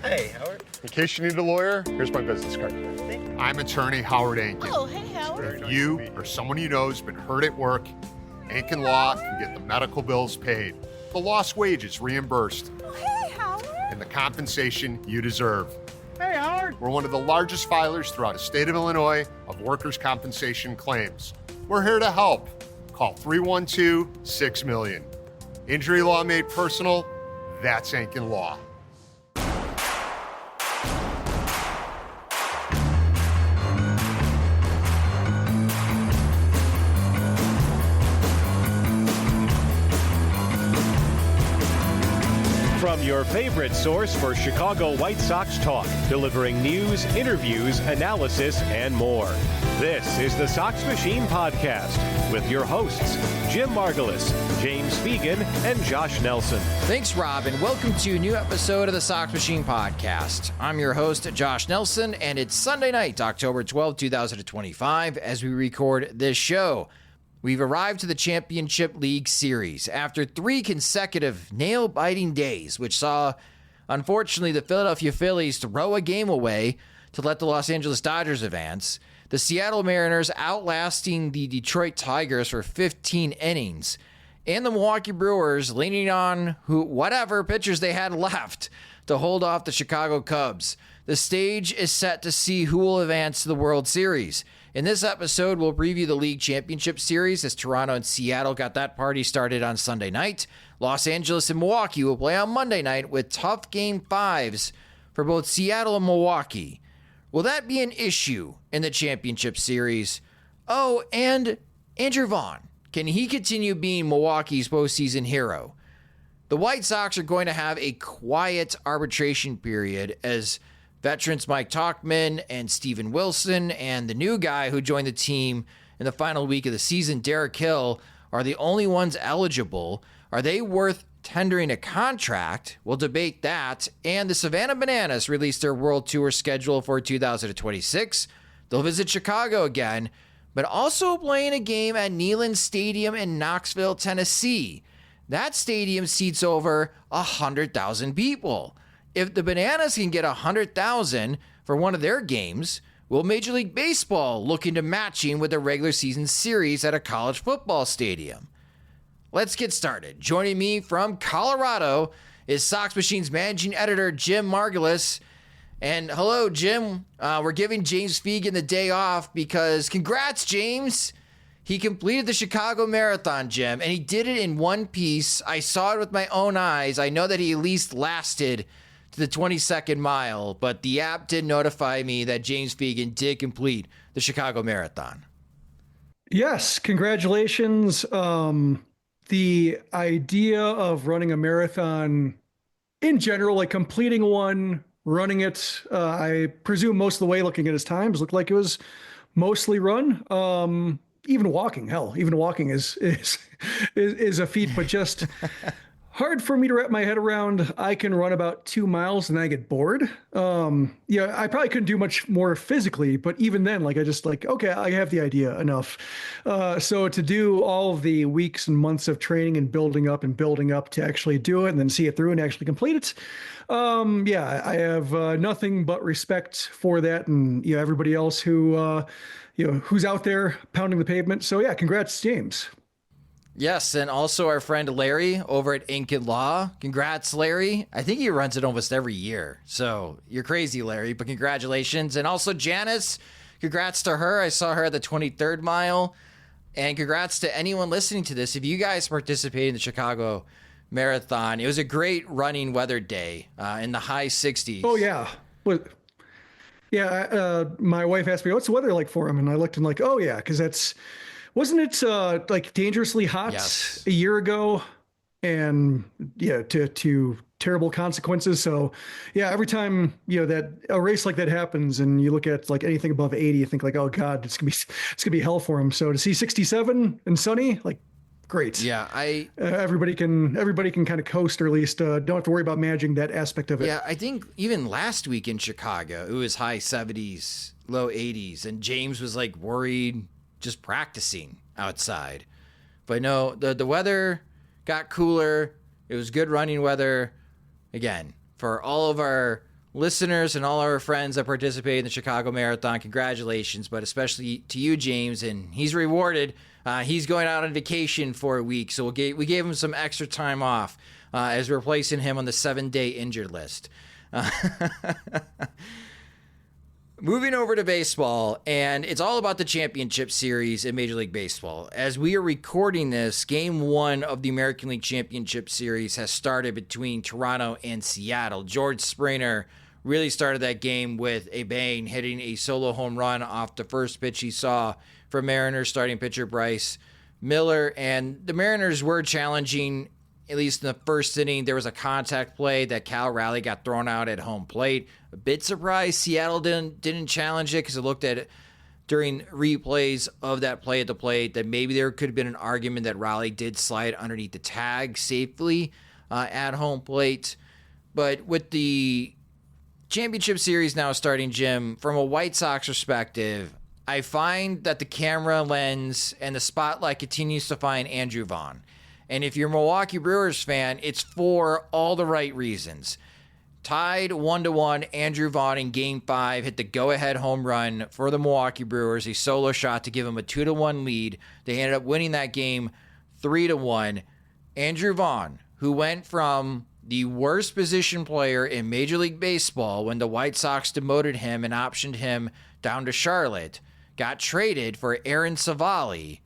Hey, Howard. In case you need a lawyer, here's my business card. I'm attorney Howard Ankin. Oh, hey, Howard. If you or someone you know has been hurt at work, Ankin Law can get the medical bills paid, the lost wages reimbursed, Oh, hey, Howard. and the compensation you deserve. Hey, Howard. We're one of the largest filers throughout the state of Illinois of workers' compensation claims. We're here to help. Call 312-6-million. Injury law made personal, that's Ankin Law. From your favorite source for Chicago White Sox talk, delivering news, interviews, analysis, and more. This is the Sox Machine Podcast with your hosts, Jim Margulis, James Fegan, and Josh Nelson. Thanks, Rob, and welcome to a new episode of the Sox Machine Podcast. I'm your host, Josh Nelson, and it's Sunday night, October 12, 2025, as we record this show. We've arrived to the Championship League Series after 3 consecutive nail-biting days, which saw, unfortunately, the Philadelphia Phillies throw a game away to let the Los Angeles Dodgers advance, the Seattle Mariners outlasting the Detroit Tigers for 15 innings, and the Milwaukee Brewers leaning on whatever pitchers they had left to hold off the Chicago Cubs. The stage is set to see who will advance to the World Series. In this episode, we'll preview the League Championship Series as Toronto and Seattle got that party started on Sunday night. Los Angeles and Milwaukee will play on Monday night with tough Game 5s for both Seattle and Milwaukee. Will that be an issue in the Championship Series? Oh, and Andrew Vaughn. Can he continue being Milwaukee's postseason hero? The White Sox are going to have a quiet arbitration period as veterans Mike Tauchman and Steven Wilson and the new guy who joined the team in the final week of the season, Derek Hill, are the only ones eligible. Are they worth tendering a contract? We'll debate that. And the Savannah Bananas released their World Tour schedule for 2026. They'll visit Chicago again, but also playing a game at Neyland Stadium in Knoxville, Tennessee. That stadium seats over 100,000 people. If the Bananas can get 100,000 for one of their games, will Major League Baseball look into matching with a regular season series at a college football stadium? Let's get started. Joining me from Colorado is Sox Machine's managing editor, Jim Margulis. And hello, Jim. We're giving James Fegan the day off because congrats, James. He completed the Chicago Marathon, Jim, and he did it in one piece. I saw it with my own eyes. I know that he at least lasted to the 22nd mile, but the app did notify me that James Fegan did complete the Chicago Marathon. Yes, congratulations. The idea of running a marathon in general, like completing one, running it, I presume most of the way looking at his times looked like it was mostly run. Even walking is a feat, but just hard for me to wrap my head around. I can run about 2 miles and I get bored. I probably couldn't do much more physically, but even then, okay, I have the idea enough. So to do all of the weeks and months of training and building up to actually do it and then see it through and actually complete it. I have nothing but respect for that. And, everybody else who's out there pounding the pavement. So yeah, congrats, James. Yes, and also our friend Larry over at Ankin Law. Congrats, Larry. I think he runs it almost every year. So you're crazy, Larry, but congratulations. And also Janice, congrats to her. I saw her at the 23rd mile. And congrats to anyone listening to this. If you guys participate in the Chicago Marathon, it was a great running weather day in the high 60s. Oh, yeah. My wife asked me, what's the weather like for him? And I looked and because wasn't it like dangerously hot a year ago? And to terrible consequences. So yeah, every time, that a race like that happens and you look at like anything above 80, you think like, oh God, it's gonna be hell for him. So to see 67 and sunny, like great. Yeah. Everybody can kind of coast, or at least don't have to worry about managing that aspect of it. Yeah. I think even last week in Chicago, it was high 70s, low 80s. And James was like worried just practicing outside. But no, the weather got cooler. It was good running weather. Again, for all of our listeners and all our friends that participated in the Chicago Marathon, congratulations, but especially to you, James, and he's rewarded. He's going out on vacation for a week, so we gave him some extra time off as we're placing him on the 7-day injured list. Moving over to baseball, and it's all about the championship series in Major League Baseball. As we are recording this, Game 1 of the American League Championship Series has started between Toronto and Seattle. George Springer really started that game with a bang, hitting a solo home run off the first pitch he saw from Mariners starting pitcher Bryce Miller. And the Mariners were challenging, at least in the first inning. There was a contact play that Cal Raleigh got thrown out at home plate. A bit surprised Seattle didn't challenge it, because it looked at it during replays of that play at the plate that maybe there could have been an argument that Raleigh did slide underneath the tag safely at home plate. But with the championship series now starting, Jim, from a White Sox perspective, I find that the camera lens and the spotlight continues to find Andrew Vaughn. And if you're a Milwaukee Brewers fan, it's for all the right reasons. Tied 1-1, Andrew Vaughn in Game 5 hit the go-ahead home run for the Milwaukee Brewers, a solo shot to give them a 2-1 lead. They ended up winning that game 3-1. Andrew Vaughn, who went from the worst position player in Major League Baseball when the White Sox demoted him and optioned him down to Charlotte, got traded for Aaron Savali,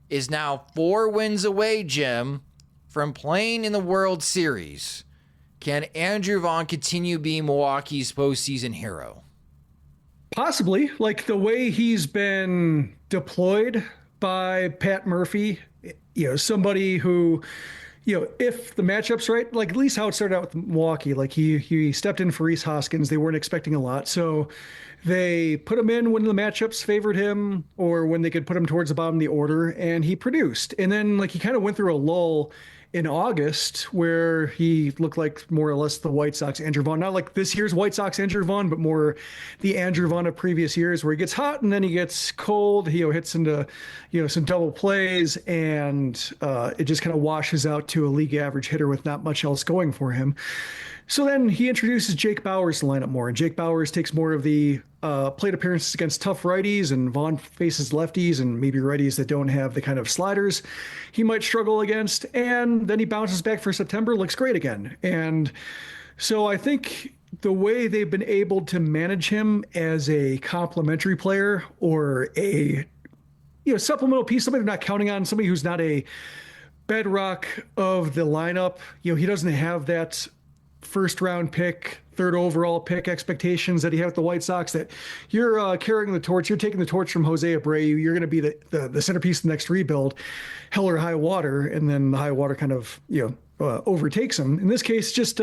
is now 4 wins away, Jim, from playing in the World Series. Can Andrew Vaughn continue being Milwaukee's postseason hero? Possibly. Like the way he's been deployed by Pat Murphy, somebody who, if the matchup's right, like at least how it started out with Milwaukee, like he stepped in for Rhys Hoskins. They weren't expecting a lot. So they put him in when the matchups favored him or when they could put him towards the bottom of the order, and he produced. And then like he kind of went through a lull in August where he looked like more or less the White Sox Andrew Vaughn, not like this year's White Sox Andrew Vaughn, but more the Andrew Vaughn of previous years, where he gets hot and then he gets cold. He hits into, some double plays, and it just kind of washes out to a league average hitter with not much else going for him. So then he introduces Jake Bauers to line up more, and Jake Bauers takes more of the plate appearances against tough righties, and Vaughn faces lefties and maybe righties that don't have the kind of sliders he might struggle against. And then he bounces back for September, looks great again. And so I think the way they've been able to manage him as a complementary player or a supplemental piece, somebody they're not counting on, somebody who's not a bedrock of the lineup, he doesn't have that first round pick, third overall pick expectations that he had with the White Sox, that you're carrying the torch, you're taking the torch from Jose Abreu, you're going to be the centerpiece of the next rebuild, hell or high water, and then the high water kind of overtakes him. In this case, just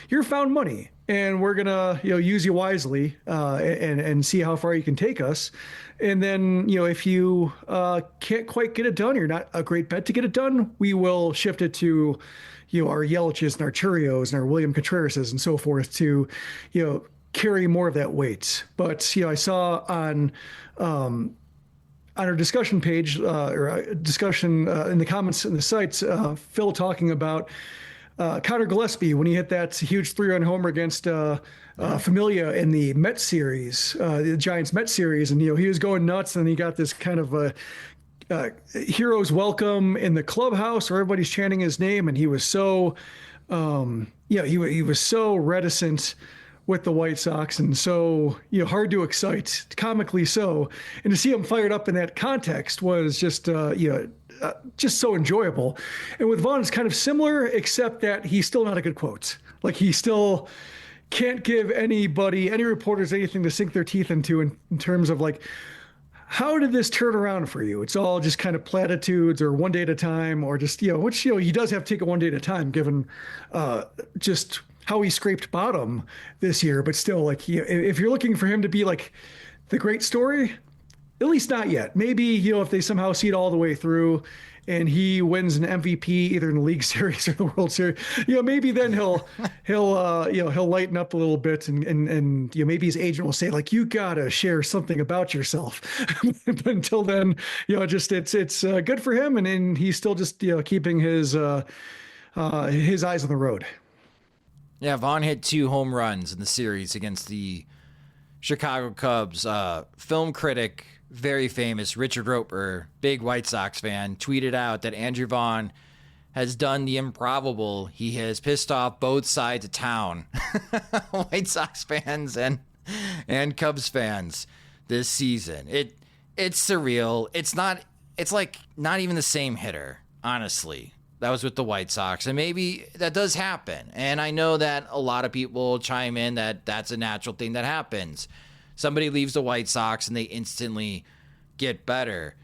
you're found money, and we're going to use you wisely and see how far you can take us. And then if you can't quite get it done, you're not a great bet to get it done, we will shift it to our Yelich's and our Churios and our William Contrerases and so forth to, carry more of that weight. But, I saw on our discussion page or discussion in the comments in the sites, Phil talking about Connor Gillespie when he hit that huge 3-run homer against Familia in the Mets series, the Giants Mets series. And, he was going nuts, and he got this kind of a hero's welcome in the clubhouse where everybody's chanting his name, and he was so he was so reticent with the White Sox, and so hard to excite, comically so, and to see him fired up in that context was just just so enjoyable. And with Vaughn, it's kind of similar, except that he's still not a good quote. Like he still can't give any reporters anything to sink their teeth into in terms of like, how did this turn around for you? It's all just kind of platitudes or one day at a time, or just, which, he does have to take it one day at a time given just how he scraped bottom this year. But still, like, if you're looking for him to be like the great story, at least not yet. Maybe, if they somehow see it all the way through and he wins an MVP either in the League Series or the World Series, maybe then he'll lighten up a little bit, and maybe his agent will say like, you gotta share something about yourself. But until then, it's good for him, and he's still just keeping his eyes on the road. Yeah, Vaughn hit 2 home runs in the series against the Chicago Cubs. Film critic, very famous, Richard Roper, big White Sox fan, tweeted out that Andrew Vaughn has done the improbable. He has pissed off both sides of town, White Sox fans and Cubs fans this season. It's surreal. It's like not even the same hitter, honestly. That was with the White Sox, and maybe that does happen. And I know that a lot of people chime in that that's a natural thing that happens. Somebody leaves the White Sox and they instantly get better.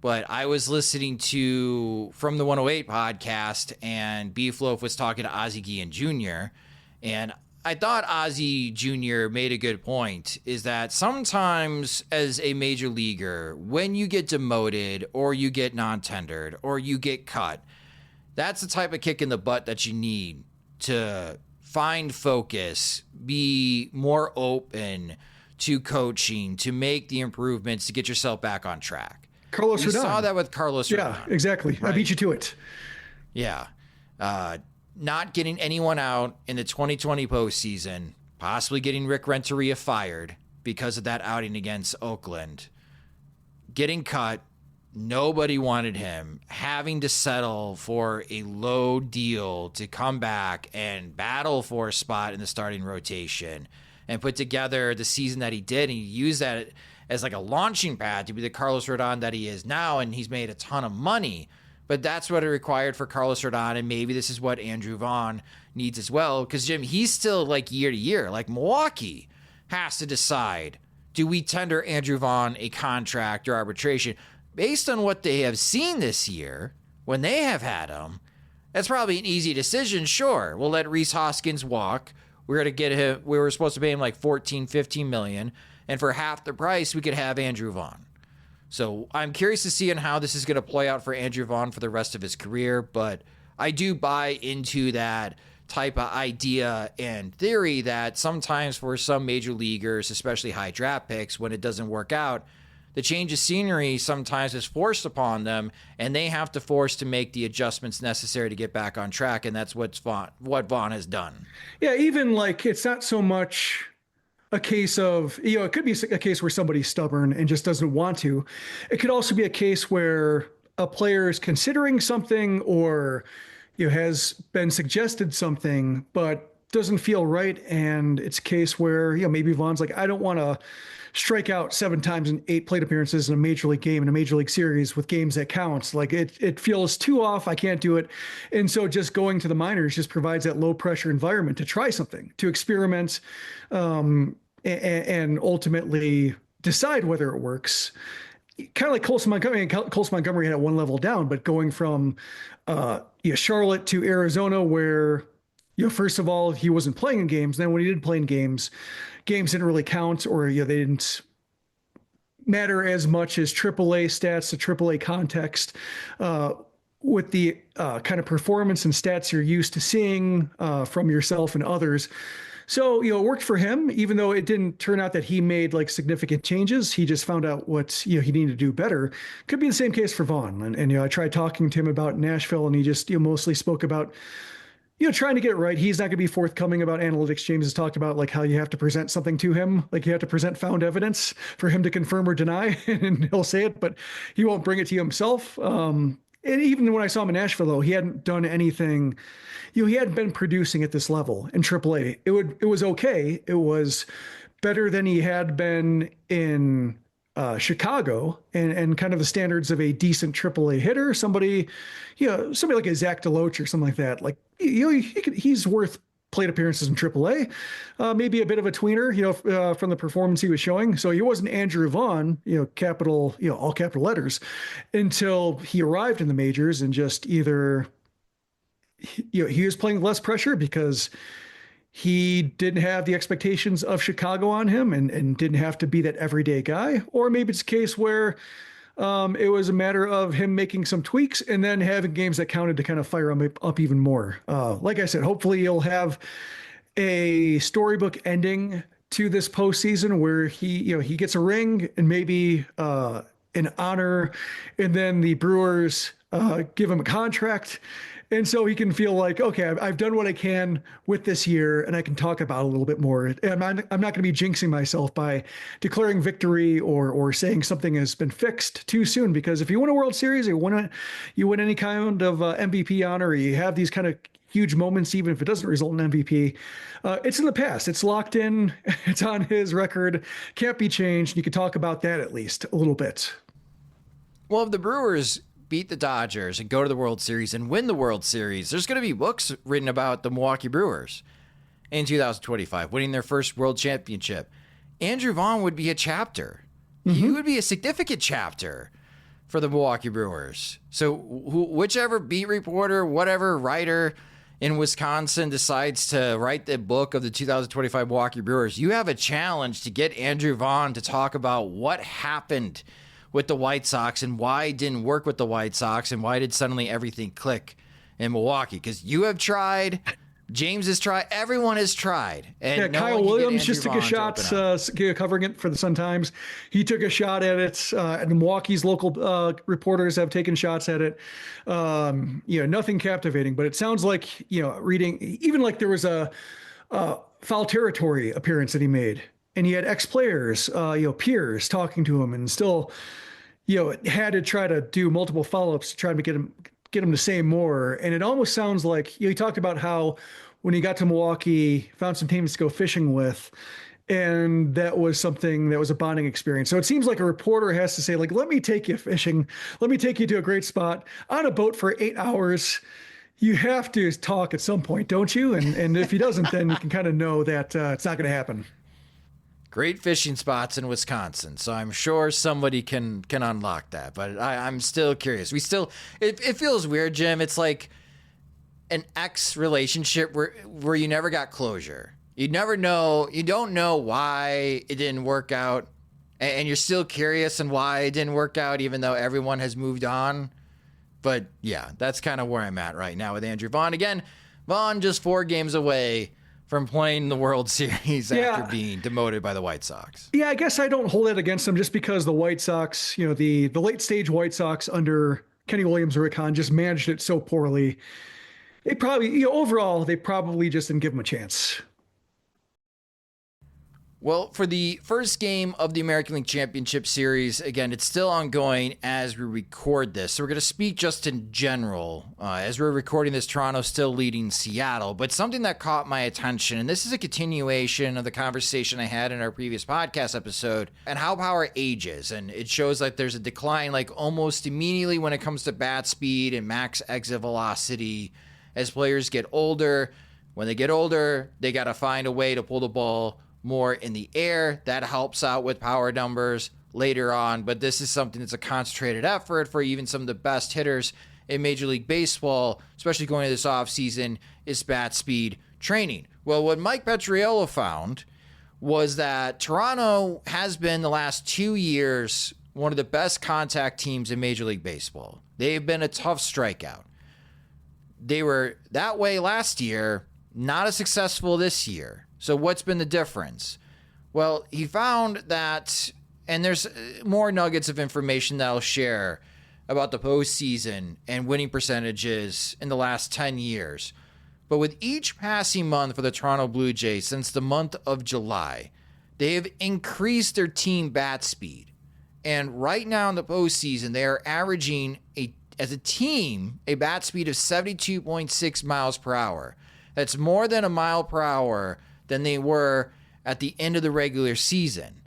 But I was listening to From the 108 podcast, and Beef Loaf was talking to Ozzie Guillen Jr., and I thought Ozzie Jr. made a good point, is that sometimes as a major leaguer, when you get demoted or you get non-tendered or you get cut, that's the type of kick in the butt that you need to find focus, be more open to coaching, to make the improvements, to get yourself back on track. Carlos Rodon. Saw that with Carlos Rodon. Yeah, exactly. Right? I beat you to it. Yeah. Not getting anyone out in the 2020 postseason, possibly getting Rick Renteria fired because of that outing against Oakland, getting cut, nobody wanted him, having to settle for a low deal to come back and battle for a spot in the starting rotation and put together the season that he did, and he used that as like a launching pad to be the Carlos Rodon that he is now, and he's made a ton of money. But that's what it required for Carlos Rodon, and maybe this is what Andrew Vaughn needs as well, because, Jim, he's still like year to year. Like Milwaukee has to decide, do we tender Andrew Vaughn a contract or arbitration? Based on what they have seen this year, when they have had him, that's probably an easy decision. Sure, we'll let Rhys Hoskins walk. We're going to get him. We were supposed to pay him like $14-15 million. And for half the price, we could have Andrew Vaughn. So I'm curious to see on how this is going to play out for Andrew Vaughn for the rest of his career. But I do buy into that type of idea and theory that sometimes for some major leaguers, especially high draft picks, when it doesn't work out, the change of scenery sometimes is forced upon them, and they have to force to make the adjustments necessary to get back on track. And that's what Vaughn has done. Yeah, even like it's not so much a case of, it could be a case where somebody's stubborn and just doesn't want to. It could also be a case where a player is considering something or has been suggested something, but doesn't feel right. And it's a case where, maybe Vaughn's like, I don't want to strike out 7 times in 8 plate appearances in a major league game, in a major league series with games that counts. Like it feels too off. I can't do it. And so just going to the minors just provides that low pressure environment to try something, to experiment, and ultimately decide whether it works. Kind of like Colson Montgomery. Colson Montgomery had it one level down, but going from Charlotte to Arizona, where first of all he wasn't playing in games. Then when he did play in games didn't really count, or they didn't matter as much as AAA stats, the AAA context, with the kind of performance and stats you're used to seeing from yourself and others. So, it worked for him, even though it didn't turn out that he made like significant changes. He just found out what, he needed to do better. Could be the same case for Vaughn. And I tried talking to him about Nashville, and he just, mostly spoke about, trying to get it right. He's not going to be forthcoming about analytics. James has talked about like how you have to present something to him. Like you have to present found evidence for him to confirm or deny, and he'll say it, but he won't bring it to you himself. And even when I saw him in Nashville, though, he hadn't done anything. He hadn't been producing at this level in AAA. It was okay. It was better than he had been in Chicago, and kind of the standards of a decent AAA hitter. Somebody like a Zach DeLoach or something like that. Like he's worth plate appearances in AAA. Maybe a bit of a tweener, from the performance he was showing. So he wasn't Andrew Vaughn, capital, all capital letters, until he arrived in the majors and just either, he was playing less pressure because he didn't have the expectations of Chicago on him and didn't have to be that everyday guy. Or maybe it's a case where it was a matter of him making some tweaks and then having games that counted to kind of fire him up even more. Like I said, hopefully he'll have a storybook ending to this postseason where he gets a ring and maybe an honor, and then the Brewers give him a contract, And so he can feel like, okay, I've done what I can with this year, and I can talk about it a little bit more. And I'm not going to be jinxing myself by declaring victory or saying something has been fixed too soon. Because if you win a World Series, or you win any kind of MVP honor, or you have these kind of huge moments, even if it doesn't result in MVP, it's in the past. It's locked in. It's on his record. Can't be changed. You could talk about that at least a little bit. Well, if the Brewers beat the Dodgers and go to the World Series and win the World Series, there's going to be books written about the Milwaukee Brewers in 2025, winning their first World Championship. Andrew Vaughn would be a chapter. He would be a significant chapter for the Milwaukee Brewers. So whichever beat reporter, whatever writer in Wisconsin decides to write the book of the 2025 Milwaukee Brewers, you have a challenge to get Andrew Vaughn to talk about what happened with the White Sox and why it didn't work with the White Sox and why did suddenly everything click in Milwaukee. Because you have tried, James has tried, everyone has tried. And no Kyle Williams just took a shot covering it for the Sun-Times. He took a shot at it, and Milwaukee's local reporters have taken shots at it. Nothing captivating, but it sounds like, reading, even like there was a foul territory appearance that he made, and he had ex-players, peers talking to him, and still, had to try to do multiple follow-ups to try to get him to say more. And it almost sounds like, he talked about how when he got to Milwaukee, found some teams to go fishing with, and that was something that was a bonding experience. So it seems like a reporter has to say, like, let me take you fishing. Let me take you to a great spot on a boat for 8 hours. You have to talk at some point, don't you? And if he doesn't, then you can kind of know that it's not going to happen. Great fishing spots in Wisconsin, so I'm sure somebody can unlock that. But I'm still curious. It feels weird, Jim. It's like an ex relationship where you never got closure. You never know. You don't know why it didn't work out, and you're still curious on why it didn't work out, even though everyone has moved on. But yeah, that's kind of where I'm at right now with Andrew Vaughn. Again, Vaughn just 4 games away from playing the World Series after being demoted by the White Sox. Yeah, I guess I don't hold it against them just because the White Sox, the late stage White Sox under Kenny Williams or Rick Hahn just managed it so poorly. They probably, overall, they probably just didn't give him a chance. Well, for the first game of the American League Championship Series, again, it's still ongoing as we record this. So we're going to speak just in general. As we're recording this, Toronto's still leading Seattle. But something that caught my attention, and this is a continuation of the conversation I had in our previous podcast episode, and how power ages. And it shows like there's a decline like almost immediately when it comes to bat speed and max exit velocity as players get older. When they get older, they got to find a way to pull the ball more in the air. That helps out with power numbers later on, but this is something that's a concentrated effort for even some of the best hitters in Major League Baseball, especially going into this offseason, is bat speed training. Well, what Mike Petriello found was that Toronto has been the last 2 years one of the best contact teams in Major League Baseball. They've been a tough strikeout. They were that way last year, not as successful this year. So what's been the difference? Well, he found that, and there's more nuggets of information that I'll share about the postseason and winning percentages in the last 10 years. But with each passing month for the Toronto Blue Jays since the month of July, they have increased their team bat speed. And right now in the postseason, they are averaging, as a team, a bat speed of 72.6 miles per hour. That's more than a mile per hour than they were at the end of the regular season.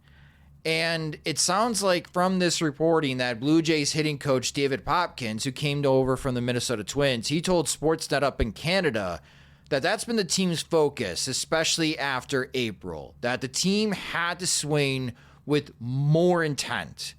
And it sounds like from this reporting that Blue Jays hitting coach David Popkins, who came over from the Minnesota Twins, he told Sportsnet up in Canada that that's been the team's focus, especially after April, that the team had to swing with more intent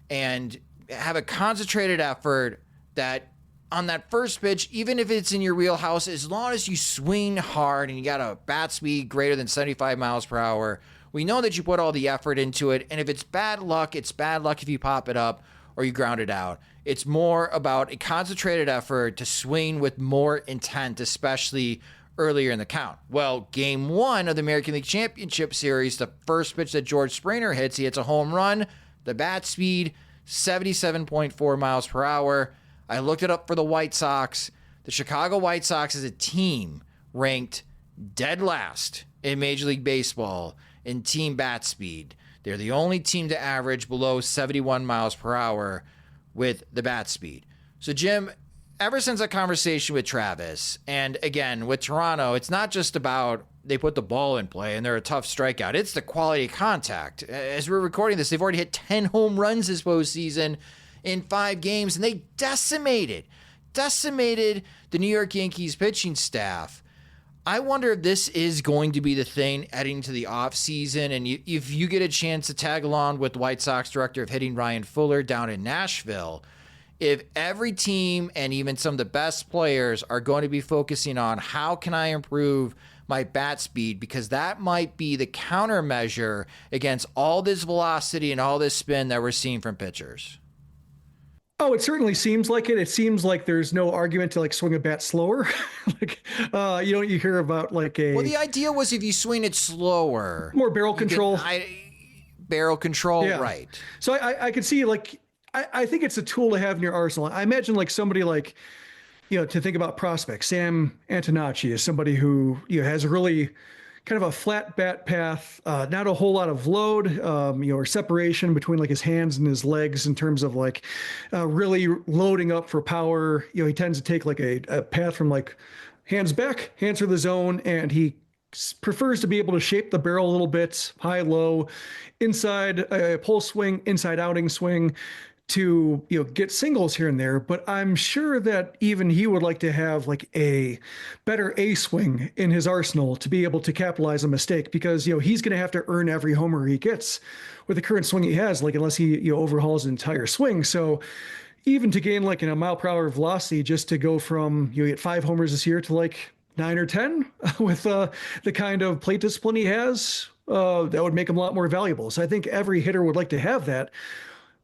and have a concentrated effort that on that first pitch, even if it's in your wheelhouse, as long as you swing hard and you got a bat speed greater than 75 miles per hour, we know that you put all the effort into it. And if it's bad luck, it's bad luck if you pop it up or you ground it out. It's more about a concentrated effort to swing with more intent, especially earlier in the count. Well, game 1 of the American League Championship Series, the first pitch that George Springer hits, he hits a home run. The bat speed, 77.4 miles per hour. I looked it up for the White Sox. The Chicago White Sox as a team ranked dead last in Major League Baseball in team bat speed. They're the only team to average below 71 miles per hour with the bat speed. So, Jim, ever since that conversation with Travis, and again, with Toronto, it's not just about they put the ball in play and they're a tough strikeout. It's the quality of contact. As we're recording this, they've already hit 10 home runs this postseason in 5 games, and they decimated the New York Yankees pitching staff. I wonder if this is going to be the thing heading to the offseason, and if you get a chance to tag along with the White Sox director of hitting Ryan Fuller down in Nashville, if every team and even some of the best players are going to be focusing on how can I improve my bat speed, because that might be the countermeasure against all this velocity and all this spin that we're seeing from pitchers. Oh, it certainly seems like it. It seems like there's no argument to like swing a bat slower. You hear about like Well, the idea was if you swing it slower, more barrel control. Barrel control, yeah. Right. So I could see I think it's a tool to have in your arsenal. I imagine like somebody like, to think about prospects. Sam Antonacci is somebody who has really kind of a flat bat path, not a whole lot of load, or separation between like his hands and his legs in terms of like really loading up for power. He tends to take like a path from like hands back, hands through the zone, and he prefers to be able to shape the barrel a little bit, high, low, inside pull swing, inside outing swing, to get singles here and there. But I'm sure that even he would like to have like a better A swing in his arsenal to be able to capitalize a mistake, because he's going to have to earn every homer he gets with the current swing he has, like unless he overhauls an entire swing. So even to gain like a mile per hour velocity, just to go from you get 5 homers this year to like 9 or 10 with the kind of plate discipline he has, that would make him a lot more valuable. So I think every hitter would like to have that.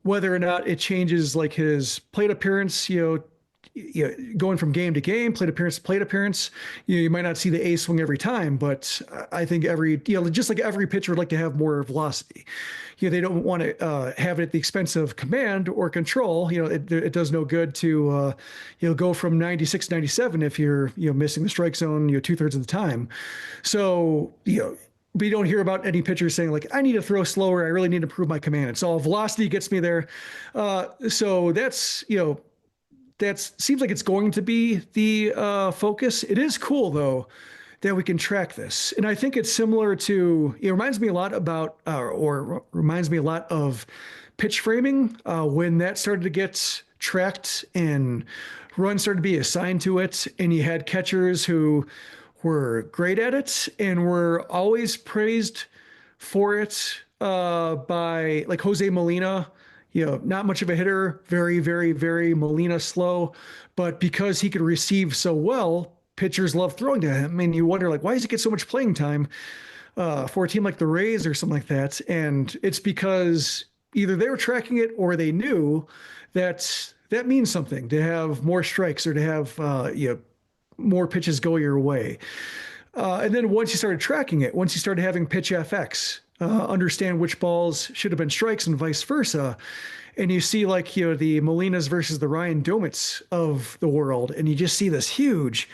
Whether or not it changes like his plate appearance, going from game to game, plate appearance to plate appearance, you might not see the A swing every time, but I think just like every pitcher would like to have more velocity. They don't want to have it at the expense of command or control. It does no good to go from 96, 97 if you're missing the strike zone 2/3 of the time. So but you don't hear about any pitchers saying like, I need to throw slower. I really need to improve my command. It's all velocity gets me there. So that's, that seems like it's going to be the focus. It is cool though, that we can track this. And I think it's similar to, it reminds me a lot about, or reminds me a lot of pitch framing, when that started to get tracked and runs started to be assigned to it. And you had catchers who were great at it and were always praised for it by like Jose Molina, not much of a hitter, very, very, very Molina slow, but because he could receive so well, pitchers love throwing to him. And you wonder like, why does he get so much playing time for a team like the Rays or something like that? And it's because either they were tracking it or they knew that means something to have more strikes or to have, more pitches go your way. And then once you started tracking it, once you started having pitch FX, understand which balls should have been strikes and vice versa. And you see like, the Molinas versus the Ryan Domits of the world. And you just see this huge,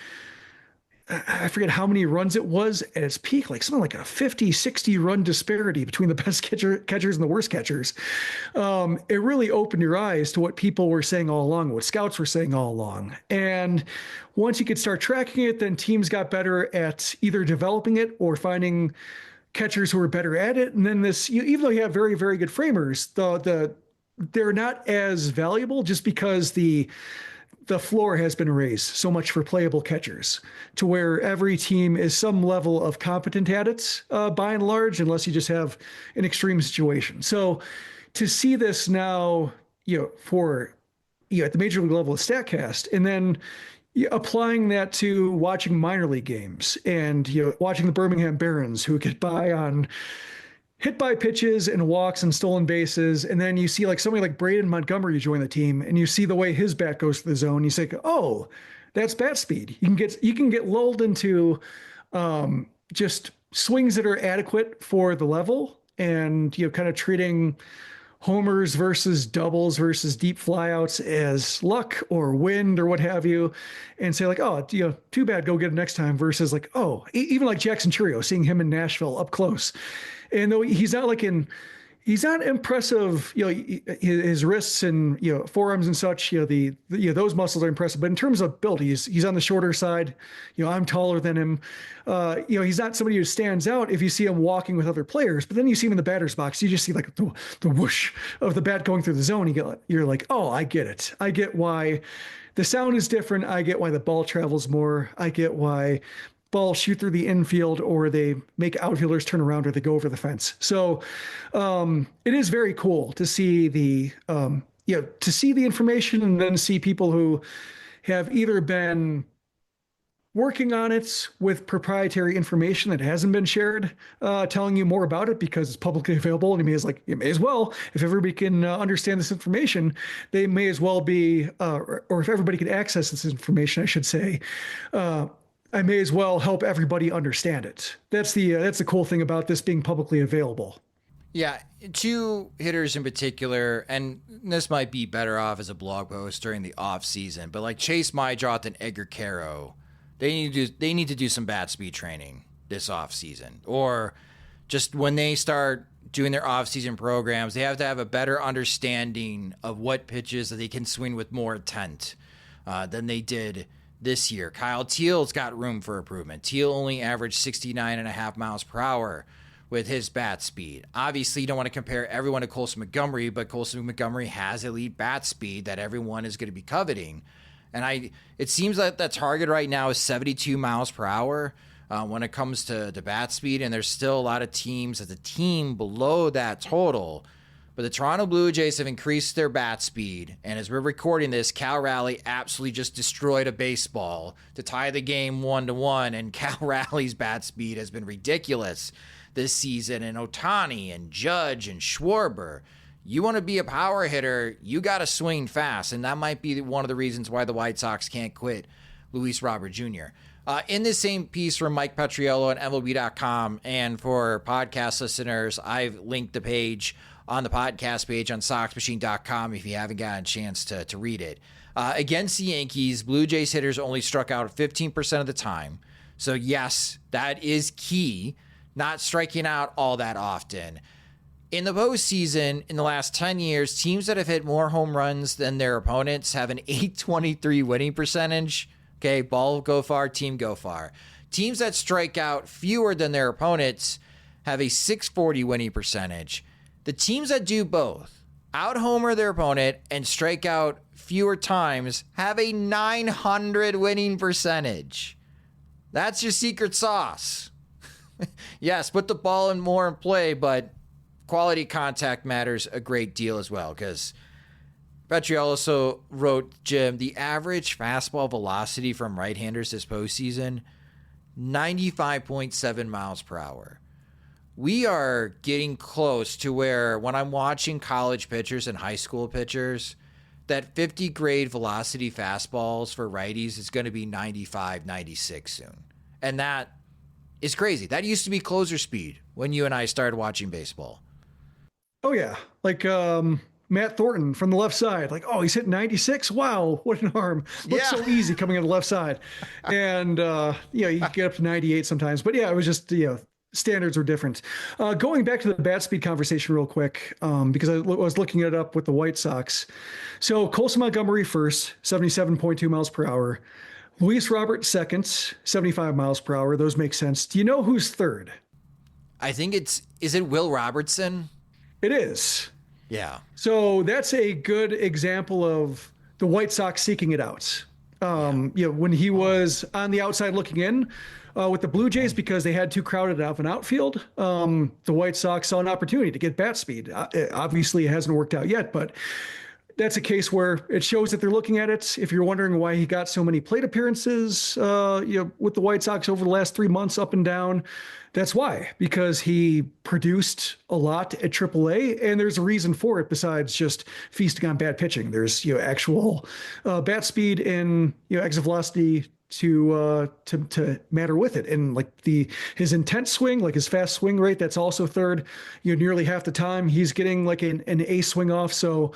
I forget how many runs it was at its peak, like something like a 50, 60 run disparity between the best catchers and the worst catchers. It really opened your eyes to what people were saying all along, what scouts were saying all along. And once you could start tracking it, then teams got better at either developing it or finding catchers who were better at it. And then this, even though you have very, very good framers, they're not as valuable just because the floor has been raised so much for playable catchers to where every team is some level of competent at it, by and large, unless you just have an extreme situation. So to see this now, for, at the major league level of StatCast, and then applying that to watching minor league games and, watching the Birmingham Barons who get by on hit by pitches and walks and stolen bases. And then you see like somebody like Braden Montgomery join the team and you see the way his bat goes to the zone. You say, oh, that's bat speed. You can get lulled into just swings that are adequate for the level and, kind of treating homers versus doubles versus deep flyouts as luck or wind or what have you, and say like, oh, too bad, go get it next time, versus like, oh, even like Jackson Churio, seeing him in Nashville up close. And though he's not impressive, his wrists and, forearms and such, those muscles are impressive. But in terms of build, he's on the shorter side. I'm taller than him. He's not somebody who stands out if you see him walking with other players, but then you see him in the batter's box, you just see like the whoosh of the bat going through the zone. You're like, oh, I get it. I get why the sound is different. I get why the ball travels more. I get why balls shoot through the infield, or they make outfielders turn around, or they go over the fence. So it is very cool to see the information, and then see people who have either been working on it with proprietary information that hasn't been shared, telling you more about it because it's publicly available. And you may as well, if everybody can understand this information, they may as well be, or if everybody can access this information, I should say, I may as well help everybody understand it. That's the cool thing about this being publicly available. Yeah, two hitters in particular, and this might be better off as a blog post during the off season, but like Chase Mydroth and Edgar Caro, they need to do some bat speed training this off season, or just when they start doing their off season programs, they have to have a better understanding of what pitches that they can swing with more intent than they did this year. Kyle Teal's got room for improvement. Teal only averaged 69.5 miles per hour with his bat speed. Obviously, you don't want to compare everyone to Colson Montgomery, but Colson Montgomery has elite bat speed that everyone is going to be coveting. And it seems like the target right now is 72 miles per hour when it comes to bat speed, and there's still a lot of teams as a team below that total. But the Toronto Blue Jays have increased their bat speed, and as we're recording this, Cal Raleigh absolutely just destroyed a baseball to tie the game 1-1, and Cal Raleigh's bat speed has been ridiculous this season. And Ohtani and Judge and Schwarber, you want to be a power hitter, you got to swing fast, and that might be one of the reasons why the White Sox can't quit Luis Robert Jr. In this same piece from Mike Petriello at MLB.com, and for podcast listeners, I've linked the page on the podcast page on SoxMachine.com if you haven't gotten a chance to read it. Against the Yankees, Blue Jays hitters only struck out 15% of the time. So yes, that is key, not striking out all that often. In the postseason, in the last 10 years, teams that have hit more home runs than their opponents have an .823 winning percentage. Okay, ball go far, team go far. Teams that strike out fewer than their opponents have a .640 winning percentage. The teams that do both, out-homer their opponent and strike out fewer times, have a .900 winning percentage. That's your secret sauce. Yes, put the ball more in play, but quality contact matters a great deal as well, because Petriello also wrote, Jim, the average fastball velocity from right-handers this postseason, 95.7 miles per hour. We are getting close to where, when I'm watching college pitchers and high school pitchers, that 50 grade velocity fastballs for righties is going to be 95, 96 soon. And that is crazy. That used to be closer speed when you and I started watching baseball. Oh, yeah. Like Matt Thornton from the left side. Like, oh, he's hitting 96? Wow, what an arm. Looks so easy coming on the left side. And, you get up to 98 sometimes. But, yeah, it was just, standards are different. Going back to the bat speed conversation real quick, because I was looking it up with the White Sox. So Colson Montgomery first, 77.2 miles per hour. Luis Robert second, 75 miles per hour. Those make sense. Do you know who's third? I think is it Will Robertson? It is. Yeah. So that's a good example of the White Sox seeking it out. When he was on the outside looking in, with the Blue Jays, because they had too crowded of an outfield, the White Sox saw an opportunity to get bat speed. Obviously, it hasn't worked out yet, but that's a case where it shows that they're looking at it. If you're wondering why he got so many plate appearances, with the White Sox over the last 3 months up and down, that's why, because he produced a lot at AAA, and there's a reason for it besides just feasting on bad pitching. There's actual bat speed and exit velocity to matter with it. And like his intense swing, like his fast swing rate, that's also third. Nearly half the time he's getting like an ace swing off. So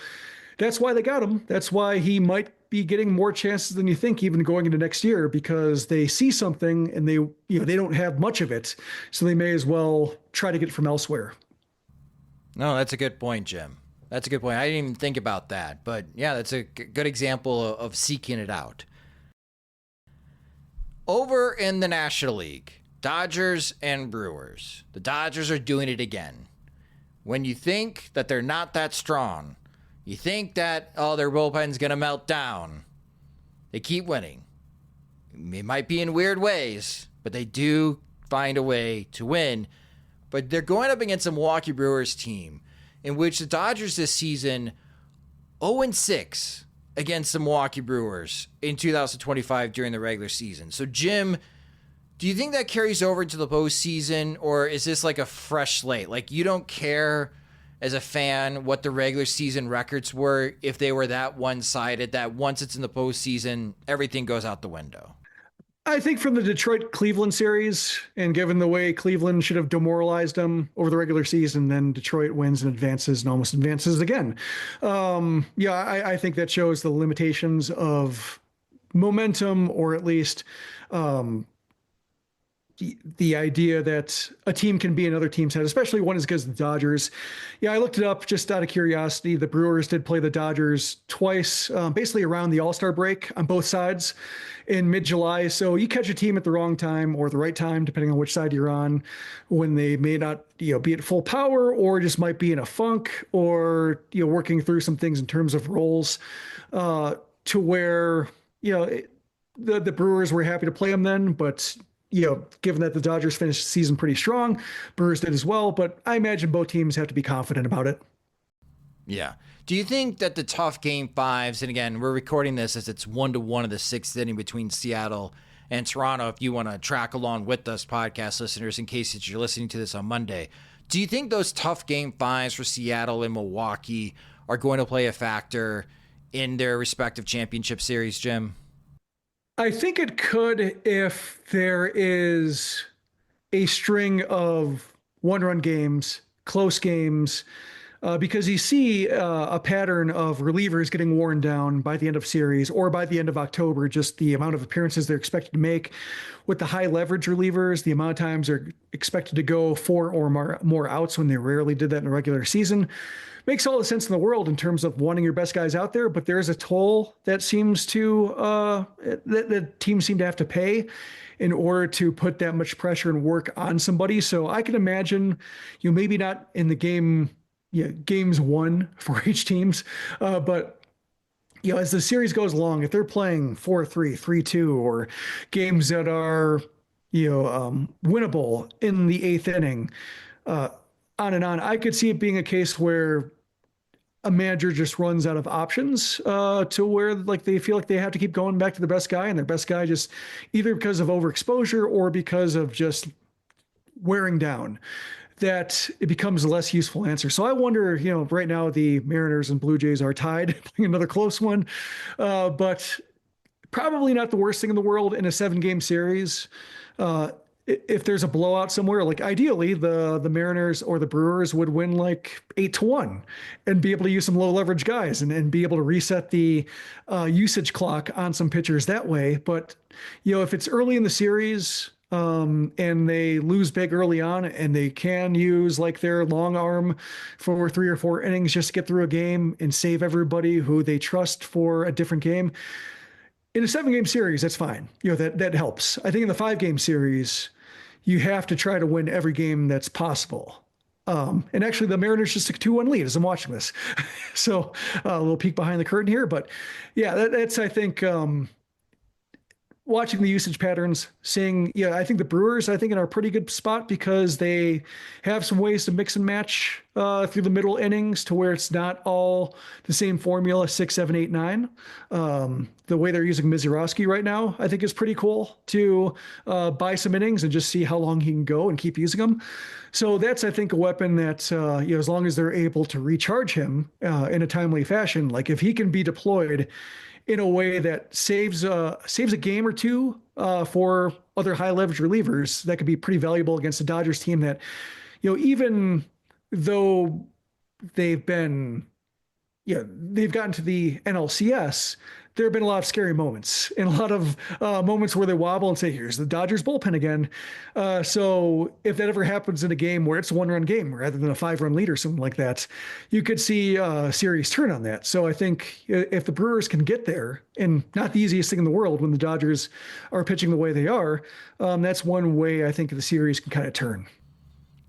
that's why they got him. That's why he might be getting more chances than you think, even going into next year, because they see something and they don't have much of it. So they may as well try to get it from elsewhere. No, that's a good point, Jim. That's a good point. I didn't even think about that. But yeah, that's a good example of seeking it out. Over in the National League, Dodgers and Brewers. The Dodgers are doing it again. When you think that they're not that strong, you think that, their bullpen's going to melt down, they keep winning. It might be in weird ways, but they do find a way to win. But they're going up against a Milwaukee Brewers team in which the Dodgers this season 0-6 against the Milwaukee Brewers in 2025 during the regular season. So, Jim, do you think that carries over into the postseason, or is this like a fresh slate? Like, you don't care as a fan what the regular season records were if they were that one-sided, that once it's in the postseason, everything goes out the window? I think from the Detroit-Cleveland series, and given the way Cleveland should have demoralized them over the regular season, then Detroit wins and advances and almost advances again. I think that shows the limitations of momentum, or at least the idea that a team can be another team's head, especially one as good as the Dodgers. Yeah, I looked it up just out of curiosity. The Brewers did play the Dodgers twice, basically around the All-Star break on both sides in mid-July. So you catch a team at the wrong time or the right time, depending on which side you're on, when they may not, be at full power, or just might be in a funk, or, working through some things in terms of roles, to where, the Brewers were happy to play them then, but given that the Dodgers finished the season pretty strong, Brewers did as well, but I imagine both teams have to be confident about it. Yeah. Do you think that the tough game fives, and again, we're recording this as it's 1-1 of the sixth inning between Seattle and Toronto, if you want to track along with us, podcast listeners, in case that you're listening to this on Monday, do you think those tough game fives for Seattle and Milwaukee are going to play a factor in their respective championship series, Jim? I think it could if there is a string of one-run games, close games, because you see a pattern of relievers getting worn down by the end of series or by the end of October, just the amount of appearances they're expected to make. With the high leverage relievers, the amount of times they're expected to go 4 or more outs when they rarely did that in the regular season. Makes all the sense in the world in terms of wanting your best guys out there, but there's a toll that seems to that teams seem to have to pay in order to put that much pressure and work on somebody. So I can imagine maybe not in the games won for each teams, but as the series goes along, if they're playing 4-3, 3-2, or games that are winnable in the eighth inning, on and on, I could see it being a case where a manager just runs out of options to where like they feel like they have to keep going back to the best guy, and their best guy just either because of overexposure or because of just wearing down, that it becomes a less useful answer. So I wonder, right now the Mariners and Blue Jays are tied, playing another close one, but probably not the worst thing in the world in a 7-game series. If there's a blowout somewhere, like ideally the Mariners or the Brewers would win like 8-1 and be able to use some low leverage guys and be able to reset the usage clock on some pitchers that way. But, if it's early in the series and they lose big early on and they can use like their long arm for 3 or 4 innings just to get through a game and save everybody who they trust for a different game. In a 7-game series, that's fine. That helps. I think in the 5-game series, you have to try to win every game that's possible. And actually, the Mariners just took a 2-1 lead as I'm watching this. So a little peek behind the curtain here. But yeah, that's, I think, watching the usage patterns, seeing, I think the Brewers, in a pretty good spot because they have some ways to mix and match through the middle innings to where it's not all the same formula, 6, 7, 8, 9. The way they're using Mizorowski right now, I think is pretty cool to buy some innings and just see how long he can go and keep using them. So that's, I think, a weapon that, as long as they're able to recharge him in a timely fashion, like if he can be deployed in a way that saves a game or two for other high leverage relievers that could be pretty valuable against the Dodgers team that, even though they've been, they've gotten to the NLCS, there have been a lot of scary moments and a lot of moments where they wobble and say, here's the Dodgers bullpen again. So if that ever happens in a game where it's a 1-run game rather than a 5-run lead or something like that, you could see a series turn on that. So I think if the Brewers can get there, and not the easiest thing in the world when the Dodgers are pitching the way they are, that's one way I think the series can kind of turn.